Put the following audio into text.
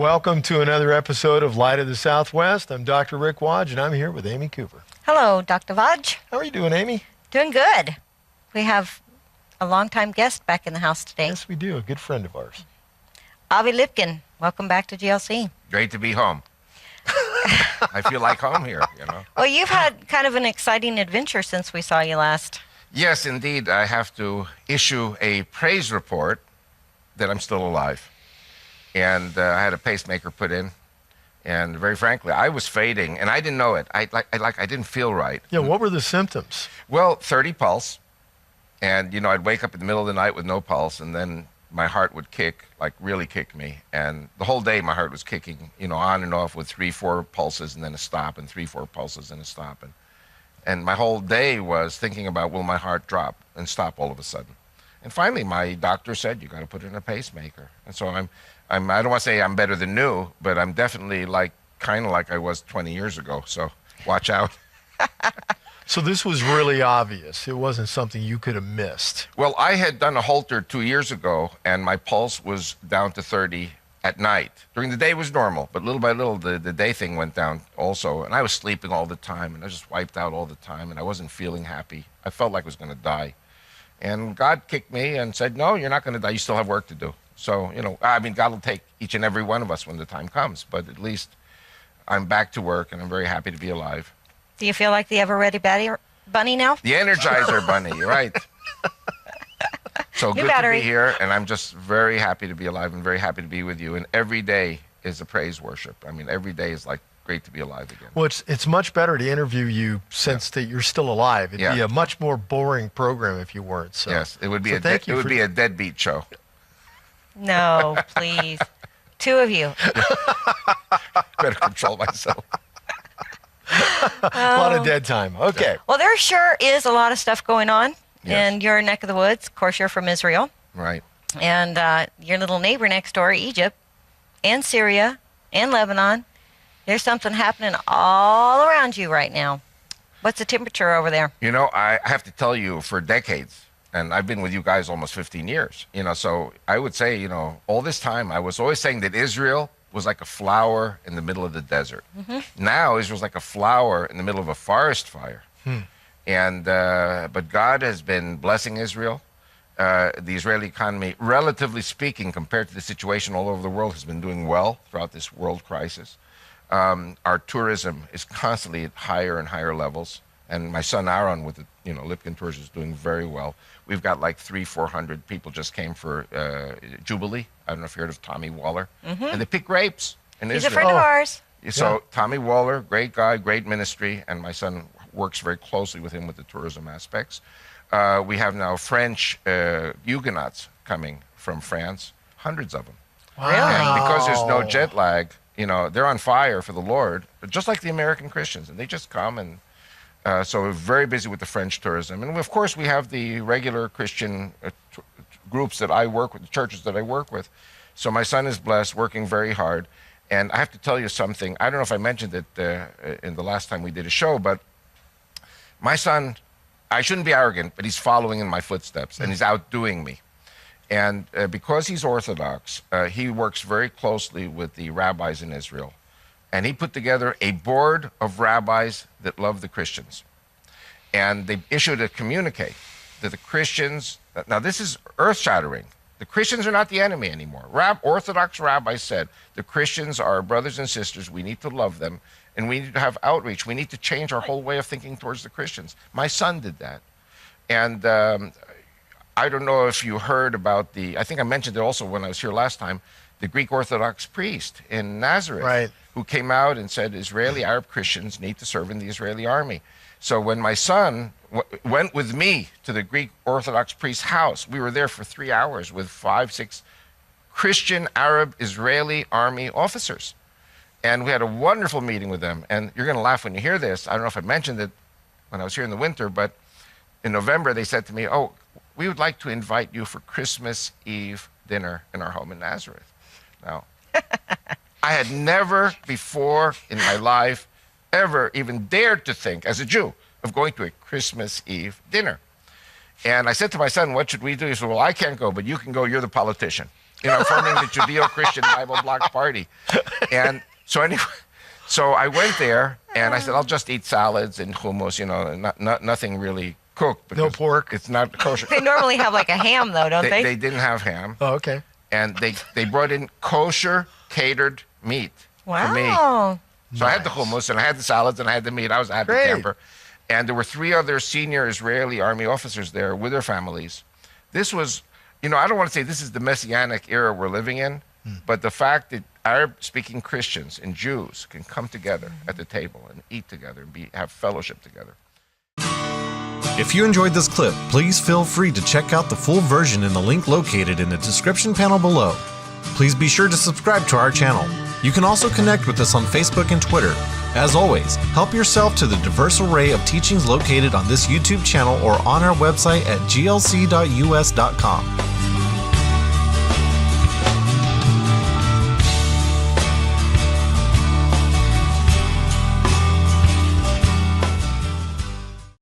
Welcome to another episode of Light of the Southwest. I'm Dr. Rick Wadge, and I'm here with Amy Cooper. Hello, Dr. Wadge. How are you doing, Amy? Doing good. We have a longtime guest back in the house today. Yes, we do. A good friend of ours. Avi Lipkin, welcome back to GLC. Great to be home. I feel like home here, you know. Well, you've had kind of an exciting adventure since we saw you last. Yes, indeed. I have to issue a praise report that I'm still alive. And I had a pacemaker put in. And very frankly, I was fading, and I didn't know it. I didn't feel right. Yeah, what were the symptoms? Well, 30 pulse. And, you know, I'd wake up in the middle of the night with no pulse, and then my heart would kick, like really kick me. And the whole day my heart was kicking, you know, on and off with 3-4 pulses and then a stop, and 3-4 pulses and a stop. And my whole day was thinking about, will my heart drop and stop all of a sudden? And finally, my doctor said, you got to put in a pacemaker. And so I don't want to say I'm better than new, but I'm definitely kind of like I was 20 years ago. So watch out. So this was really obvious. It wasn't something you could have missed. Well, I had done a Holter 2 years ago, and my pulse was down to 30 at night. During the day it was normal, but little by little the day thing went down also. And I was sleeping all the time, and I was just wiped out all the time, and I wasn't feeling happy. I felt like I was going to die. And God kicked me and said, no, you're not going to die. You still have work to do. So, you know, I mean, God will take each and every one of us when the time comes. But at least I'm back to work, and I'm very happy to be alive. Do you feel like the ever-ready bunny now? The Energizer Bunny, you're right. So New good battery. to be here, and I'm just very happy to be alive and very happy to be with you. And every day is a praise worship. I mean, every day is like great to be alive again. Well, it's much better to interview you since that you're still alive. It'd be a much more boring program if you weren't. So. Yes, it would be be a deadbeat show. No, please. Two of you. Better control myself. A lot of dead time. Okay. Well, there sure is a lot of stuff going on Yes. in your neck of the woods. Of course, you're from Israel. Right. And your little neighbor next door, Egypt, and Syria, and Lebanon. There's something happening all around you right now. What's the temperature over there? You know, I have to tell you, for decades, and I've been with you guys almost 15 years, you know, so I would say, you know, all this time I was always saying that Israel was like a flower in the middle of the desert. Mm-hmm. Now Israel's like a flower in the middle of a forest fire. And but God has been blessing Israel. The Israeli economy, relatively speaking, compared to the situation all over the world, has been doing well throughout this world crisis. Our tourism is constantly at higher and higher levels. And my son Aaron with the Lipkin Tours is doing very well. We've got like 300-400 people just came for Jubilee. I don't know if you heard of Tommy Waller. Mm-hmm. And they pick grapes in He's Israel. a friend of ours. So Tommy Waller, great guy, great ministry, and my son works very closely with him with the tourism aspects. We have now French Huguenots coming from France, hundreds of them. Wow. Really? And because there's no jet lag, you know, they're on fire for the Lord, just like the American Christians, and they just come and so we're very busy with the French tourism. And of course, we have the regular Christian groups that I work with, the churches that I work with. So my son is blessed, working very hard. And I have to tell you something. I don't know if I mentioned it in the last time we did a show, but my son, I shouldn't be arrogant, but he's following in my footsteps, and he's outdoing me. And because he's Orthodox, he works very closely with the rabbis in Israel. And he put together a board of rabbis that love the Christians. And they issued a communique that the Christians, now this is earth-shattering. The Christians are not the enemy anymore. Orthodox rabbis said, the Christians are our brothers and sisters, we need to love them, and we need to have outreach. We need to change our whole way of thinking towards the Christians. My son did that. And I don't know if you heard about I think I mentioned it also when I was here last time, the Greek Orthodox priest in Nazareth. Right. Who came out and said Israeli Arab Christians need to serve in the Israeli army. So when my son went with me to the Greek Orthodox priest's house, we were there for 3 hours with 5-6 Christian Arab Israeli army officers. And we had a wonderful meeting with them. And you're going to laugh when you hear this. I don't know if I mentioned it when I was here in the winter, but in November they said to me, oh, we would like to invite you for Christmas Eve dinner in our home in Nazareth. Now, I had never before in my life ever even dared to think, as a Jew, of going to a Christmas Eve dinner. And I said to my son, what should we do? He said, well, I can't go, but you can go. You're the politician. forming the Judeo-Christian Bible Block Party. And so anyway, so I went there and I said, I'll just eat salads and hummus, nothing really cooked. No pork. It's not kosher. They normally have like a ham, though, don't they? They didn't have ham. Oh, okay. And they brought in kosher catered meat for me. Wow. So I had the hummus and I had the salads and I had the meat. I was a happy camper. And there were 3 other senior Israeli army officers there with their families. This was, I don't want to say this is the Messianic era we're living in, but the fact that Arab-speaking Christians and Jews can come together at the table and eat together and have fellowship together. If you enjoyed this clip, please feel free to check out the full version in the link located in the description panel below. Please be sure to subscribe to our channel. You can also connect with us on Facebook and Twitter. As always, help yourself to the diverse array of teachings located on this YouTube channel or on our website at glc.us.com.